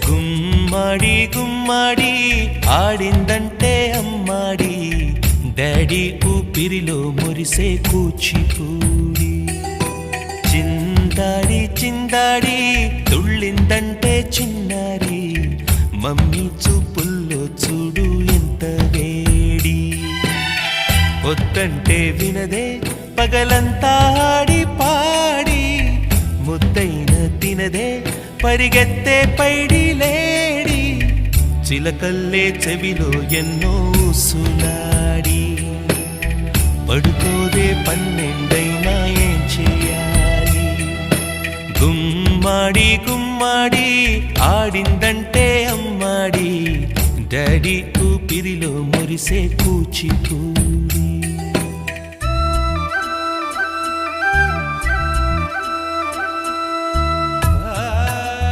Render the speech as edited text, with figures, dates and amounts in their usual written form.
గుమ్మడి గుమ్మడి ఆడిందంటే అమ్మాడి daddy ఊపిరిలో మురిసే కూచిపూడి చిందాడి చిందాడి తుళ్ళిందంటే చిన్నారి మమ్మీ చూపుల్లో చూడు ఎంత వేడి వద్దంటే వినదే పగలంతా ఆడి పాడి ముద్దైన తినదే పరిగెత్తే పైడి లేడి చిలకల్లే చెవిలో ఎన్నో సులాడి పడుకోదే పన్నెండైనా ఏం చేయాలి గుమ్మాడి గుమ్మాడి ఆడిందంటే అమ్మాడి డాడీ ఊపిరిలో మురిసే కూచిపూడి